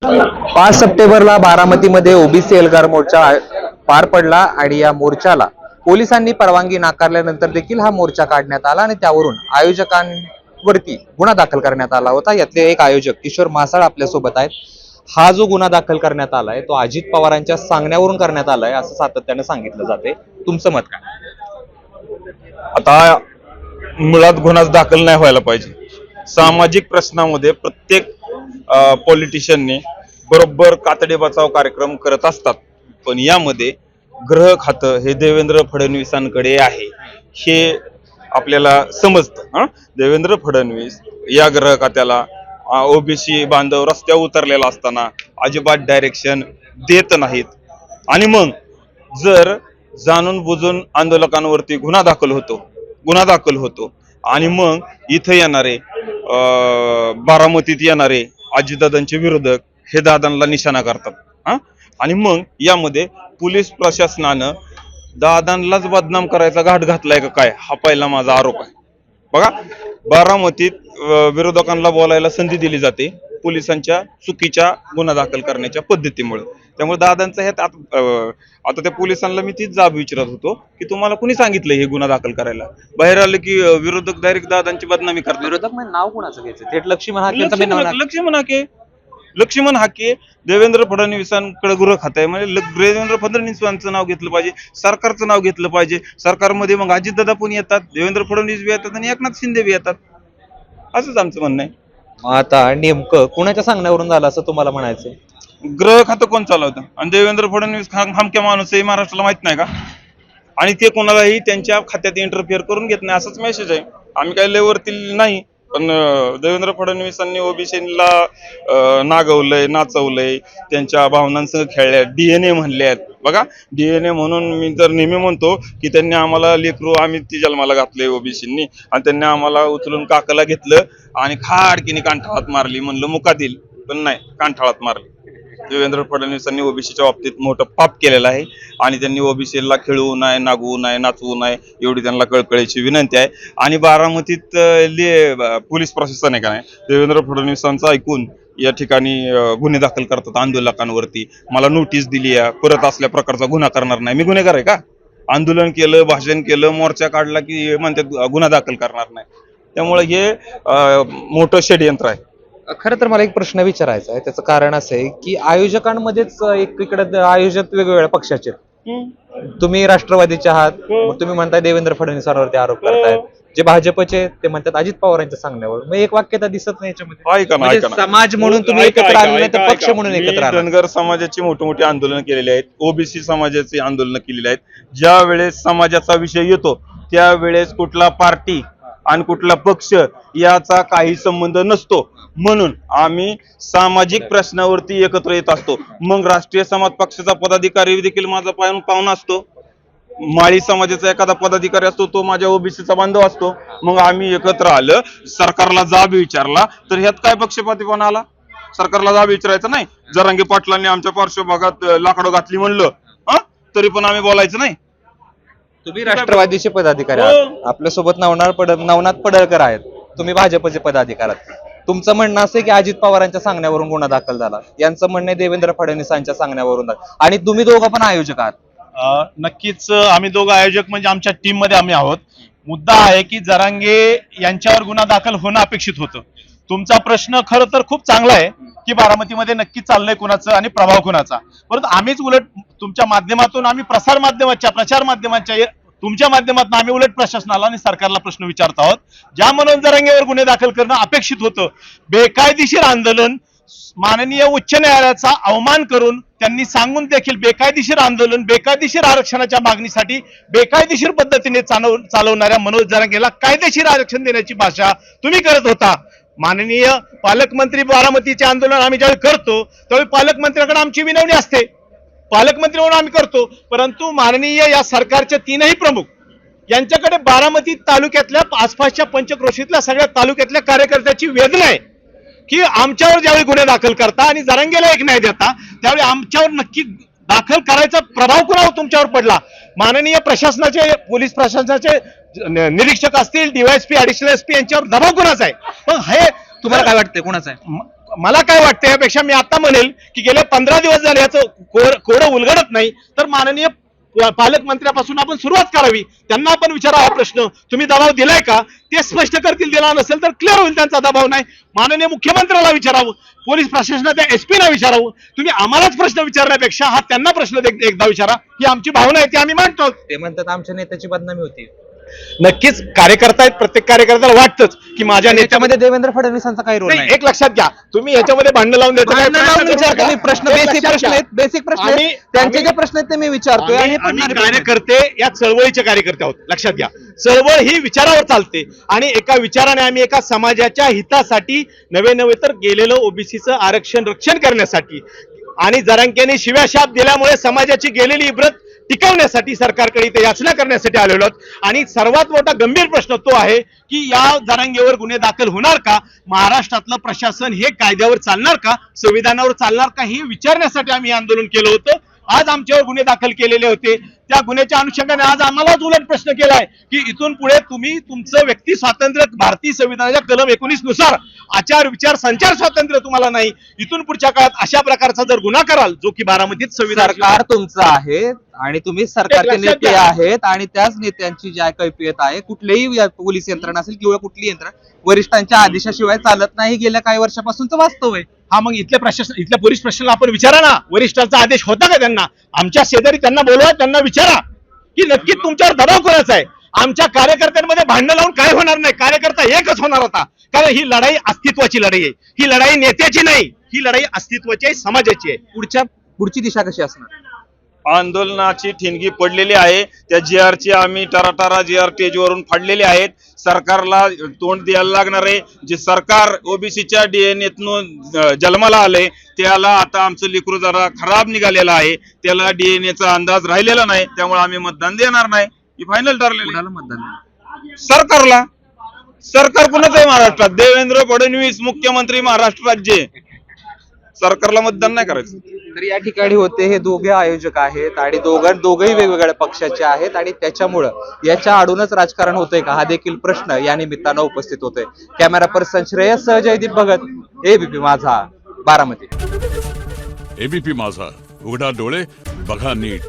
5 सप्टेंबरला बारामतीमध्ये ओबीसी एल्गार मोर्चा पार पडला आणि या मोर्चाला पोलिसांनी परवानगी नाकारल्यानंतर देखील हा मोर्चा काढण्यात आला आणि त्यावरून आयोजकांवरती गुन्हा दाखल करण्यात आला होता। यातले एक आयोजक किशोर मासाळ आपल्या सोबत आहेत। हा जो गुन्हा दाखल करण्यात आलाय तो अजित पवारांच्या सांगण्यावरून करण्यात आलाय असं सातत्याने सांगितलं जाते, तुमचं मत काय? आता मुळात गुन्हा दाखल नाही व्हायला पाहिजे। सामाजिक प्रश्नामध्ये प्रत्येक पॉलिटिशियनने बरोबर कातडी बचाव कार्यक्रम करत असतात, पण यामध्ये गृह खातं हे देवेंद्र फडणवीसांकडे आहे हे आपल्याला समजतं। देवेंद्र फडणवीस या गृह खात्याला ओबीसी बांधव रस्त्यावर उतरलेला असताना अजिबात डायरेक्शन देत नाहीत आणि मग जर जाणून बुजून आंदोलकांवरती गुन्हा दाखल होतो आणि मग इथे येणारे बारामतीत येणारे अजितदादांचे विरोधक हे दादांना निशाणा करतात आणि मग यामध्ये पोलीस प्रशासनानं दादांनाच बदनाम करायचा घाट घातलाय का काय, हा पहिला माझा आरोप आहे। बघा, बारामतीत विरोधकांना बोलायला संधी दिली जाते पोलिसांच्या चुकीच्या गुन्हा दाखल करण्याच्या पद्धतीमुळे। त्यामुळे दादांचा ह्यात आता त्या पोलिसांना मी तीच जाब विचारत होतो की तुम्हाला कुणी सांगितलं हे गुन्हा दाखल करायला? बाहेर आलं की विरोधक डायरेक्ट दादांची बदनामी करतात। विरोधक म्हणजे नाव कोणाचं घ्यायचं? थेट लक्ष्मण हाके देवेंद्र फडणवीसांकडे गृह खातं आहे म्हणजे देवेंद्र फडणवीसांचं नाव घेतलं पाहिजे, सरकारचं नाव घेतलं पाहिजे। सरकारमध्ये मग अजितदादा पण येतात, देवेंद्र फडणवीस बी येतात आणि एकनाथ शिंदे बी येतात, असंच आमचं म्हणणं आहे। आता नेमकं कुणाच्या सांगण्यावरून झालं असं तुम्हाला म्हणायचंय? गृह खातं कोण चालवतं? आणि देवेंद्र फडणवीस हमक्या माणूस आहे, महाराष्ट्राला माहित नाही का? आणि ते कोणालाही त्यांच्या खात्यात इंटरफिअर करून घेत नाही असाच मेसेज आहे। आम्ही काही लेवरतील नाही, पण देवेंद्र फडणवीसांनी ओबीसीला नागवलंय, नाचवलंय, त्यांच्या भावनांसह खेळल्या, डीएनए म्हणल्यात। बघा, डीएनए म्हणून मी तर नेहमी म्हणतो की त्यांनी आम्हाला लेकरू आम्ही ती जन्माला घातले ओबीसींनी आणि त्यांनी आम्हाला उचलून काकाला घेतलं आणि खाडकीने कांठाळात मारली, म्हणलं मुकातील, पण नाही, कांठाळात मारली। देवेंद्र फडणवीसांनी ओबीसीच्या बाबतीत मोठं पाप केलेलं आहे आणि त्यांनी ओबीसीला खेळवू नये, नागवू नये, नाचवू नये एवढी त्यांना कळकळीची विनंती आहे। आणि बारामतीत पोलीस प्रशासन आहे का नाही, देवेंद्र फडणवीसांचं ऐकून या ठिकाणी गुन्हे दाखल करतात आंदोलकांवरती। मला नोटीस दिली आहे, परत असल्या प्रकारचा गुन्हा करणार नाही। मी गुन्हेगार आहे का? आंदोलन केलं, भाषण केलं, मोर्चा काढला की म्हणतात गुन्हा दाखल करणार नाही। त्यामुळे हे मोठं षडयंत्र आहे। खरं तर मला एक प्रश्न विचारायचा आहे, त्याचं कारण असं आहे की आयोजकांमध्येच एकीकडे आयोजक वेगवेगळ्या पक्षाचे, तुम्ही राष्ट्रवादीचे आहात, तुम्ही म्हणताय देवेंद्र फडणवीसांवरती आरोप करतायत, जे भाजपचे ते म्हणतात अजित पवारांच्या सांगण्यावर। मग एक वाक्यता दिसत नाही याच्यामध्ये, समाज म्हणून तुम्ही एकत्र आले नाही तर पक्ष म्हणून एकत्र आले। धनगर समाजाची मोठी आंदोलन केलेली आहेत, ओबीसी समाजाची आंदोलन केलेली आहेत। ज्या वेळेस समाजाचा विषय येतो त्यावेळेस कुठला पार्टी आणि कुठला पक्ष याचा काही संबंध नसतो, म्हणून आम्ही सामाजिक प्रश्नावरती एकत्र येत असतो। मग राष्ट्रीय समाज पक्षाचा पदाधिकारी देखील माझा पाहुणा असतो, माळी समाजाचा एखादा पदाधिकारी असतो, तो माझ्या ओबीसीचा बांधव असतो। मग आम्ही एकत्र आलं, सरकारला जाब विचारला, तर ह्यात काय पक्षपातीपणा आला? सरकारला जाब विचारायचं नाही? जरांगे पाटलांनी आमच्या पार्श्वभागात लाकडं घातली म्हणलं तरी पण आम्ही बोलायचं नाही? तुम्ही राष्ट्रवादीचे पदाधिकारी आहात, आपल्यासोबत नवनाथ पडळकर आहेत, तुम्ही भाजपचे पदाधिकारी आहात। तुमचं म्हणणं असं की अजित पवारांच्या सांगण्यावरून गुन्हा दाखल झाला, यांचं म्हणणं देवेंद्र फडणवीसांच्या सांगण्यावरून, आणि तुम्ही दोघं पण आयोजक आहात। नक्कीच आम्ही दोघं आयोजक म्हणजे आमच्या टीम मध्ये आम्ही आहोत। मुद्दा आहे की जरांगे यांच्यावर गुन्हा दाखल होणं अपेक्षित होतं। तुमचा प्रश्न खरं तर खूप चांगला आहे की बारामतीमध्ये नक्की चाललंय कुणाचं आणि प्रभाव कुणाचा, परंतु आम्हीच उलट तुमच्या माध्यमातून आम्ही प्रचार माध्यमांच्या तुमच्या माध्यमातून आम्ही उलट प्रशासनाला आणि सरकारला प्रश्न विचारत आहोत। ज्या मनोज जरांगेवर गुन्हे दाखल करणं अपेक्षित होतं, बेकायदेशीर आंदोलन, माननीय उच्च न्यायालयाचा अवमान करून त्यांनी सांगून देखील बेकायदेशीर आंदोलन, बेकायदेशीर आरक्षणाच्या मागणीसाठी बेकायदेशीर पद्धतीने चालवणाऱ्या मनोज जरांगेला कायदेशीर आरक्षण देण्याची भाषा तुम्ही करत होता। माननीय पालकमंत्री बारामतीचे आंदोलन आम्ही ज्यावेळी करतो त्यावेळी पालकमंत्र्यांकडे आमची विनवणी असते, पालकमंत्री म्हणून आम्ही करतो, परंतु माननीय या सरकारचे तीनही प्रमुख यांच्याकडे बारामती तालुक्यातल्या आसपासच्या पंचक्रोशीतल्या सगळ्या तालुक्यातल्या कार्यकर्त्याची वेदना आहे की आमच्यावर ज्यावेळी गुन्हे दाखल करता आणि जरांगेला एक न्याय देता त्यावेळी आमच्यावर नक्की दाखल करायचा प्रभाव कुणावर तुमच्यावर पडला? माननीय प्रशासनाचे, पोलीस प्रशासनाचे निरीक्षक असतील, डीवायएसपी, ऍडिशनल एसपी यांच्यावर दबाव कुणाचा आहे? मग हे तुम्हाला काय वाटतंय कोणाचं आहे? मला काय वाटतं यापेक्षा मी आता म्हणेल की गेले 15 दिवस झाले याचं कोडं उलगडत नाही, तर माननीय पालकमंत्र्यापासून आपण सुरुवात करावी. त्यांना आपण विचारा हा प्रश्न तुम्ही दबाव दिलाय का, ते स्पष्ट करतील. दिला नसेल तर क्लिअर होईल त्यांचा दबाव नाही. माननीय मुख्यमंत्र्याला विचारावं, पोलीस प्रशासनाच्या SP ला विचारावं. तुम्ही आम्हालाच प्रश्न विचारण्यापेक्षा हा त्यांना प्रश्न एकदा विचारा, ही आमची भावना आहे, ती आम्ही मांडतो. ते म्हणतात आमच्या नेत्याची बदनामी होती. नक्कीच कार्यकर्ता आहेत, प्रत्येक कार्यकर्त्याला वाटतंच की माझ्या नेत्यामध्ये त्याच्यामध्ये देवेंद्र फडणवीसांचा काही रोल नाही. नाही. एक लक्षात घ्या, तुम्ही याच्यामध्ये भांडण लावून देता काय? भांडणं लावून विचारतो मी प्रश्न, एक बेसिक लक्षात प्रश्न घ्या. आहेत, बेसिक प्रश्न आम्ही- आहेत. त्यांचे जे प्रश्न आहेत ते मी विचारतोय आणि आम्ही पडणारे प्रश्न आहेत. कार्यकर्ते या चळवळीचे कार्यकर्ते आहोत, लक्षात घ्या. चळवळ ही विचारावर चालते आणि एका विचाराने आम्ही एका समाजाच्या हितासाठी नवे तर गेलेलं ओबीसीचं आरक्षण रक्षण करण्यासाठी आणि जरांगेने शिव्या शाप दिल्यामुळे समाजाची गेलेली इब्रत टिकवण्यासाठी सरकारकडे इथे याचना करण्यासाठी आलेलो आहोत. आणि सर्वात मोठा गंभीर प्रश्न तो आहे की या जरांगेवर गुन्हे दाखल होणार का, महाराष्ट्रातलं प्रशासन हे कायद्यावर चालणार का, संविधानावर चालणार का, हे विचारण्यासाठी आम्ही हे आंदोलन केलं होतं. आज आमच्यावर गुन्हे दाखल केलेले होते, त्या गुन्ह्याच्या अनुषंगाने आज आम्हालाच उलट प्रश्न केलाय की इथून पुढे तुम्ही तुमचं व्यक्ती स्वातंत्र्य भारतीय संविधानाच्या कलम 19 नुसार आचार विचार संचार स्वातंत्र्य तुम्हाला नाही. इथून पुढच्या काळात अशा प्रकारचा जर गुन्हा कराल जो की बारामतीत संविधान सरकार तुमचं आहे आणि तुम्ही सरकारचे एक लक्षात नेते घ्या. आहेत आणि त्याच नेत्यांची ज्या कैफियत आहे, कुठलेही पोलीस यंत्रणा असेल किंवा कुठली यंत्रणा वरिष्ठांच्या आदेशाशिवाय चालत नाही, गेल्या काही वर्षापासूनचं वास्तव आहे. हा, मग इथल्या प्रशासन इथल्या पोलीस प्रशासनाला आपण विचारा ना, वरिष्ठांचा आदेश होता का त्यांना? आमच्या शेजारी त्यांना बोलवा, त्यांना विचारा की नक्की तुमच्यावर दबाव कोणाचा आहे. आमच्या कार्यकर्त्यांमध्ये भांडण लावून काय होणार नाही, कार्यकर्ता एकच होणार होता. कारण ही लढाई अस्तित्वाची लढाई आहे, ही लढाई नेत्याची नाही, ही लढाई अस्तित्वाची आहे, समाजाची आहे. पुढची दिशा कशी असणार? आंदोलनाची ठिणगी पडलेली आहे. त्या GR ची आम्ही टाराटारा GR स्टेजवरून फाडलेले आहेत. सरकारला तोंड द्यायला लागणार आहे. जे सरकार ओबीसीच्या DNA जन्माला आलंय त्याला आता आमचं लेकरू जरा खराब निघालेलं आहे, त्याला DNA अंदाज राहिलेला नाही, त्यामुळे आम्ही मतदान देणार नाही. ही फायनल ठरलेलं कुणाला मतदान नाही? सरकारला. सरकार कुणाचं आहे महाराष्ट्रात? देवेंद्र फडणवीस मुख्यमंत्री महाराष्ट्र राज्य. सरकारला मतदान नाही करायचं. तर या ठिकाणी होते हे दोघे आयोजक आहेत आणि दोघही वेगवेगळ्या पक्षाचे आहेत आणि त्याच्यामुळं याच्या आडूनच राजकारण होतंय का, हा देखील प्रश्न या निमित्तानं उपस्थित होतोय. कॅमेरा पर्सन श्रेयस सह जयदीप भगत, ABP माझा, बारामती. ABP माझा, उघडा डोळे बघा नीट.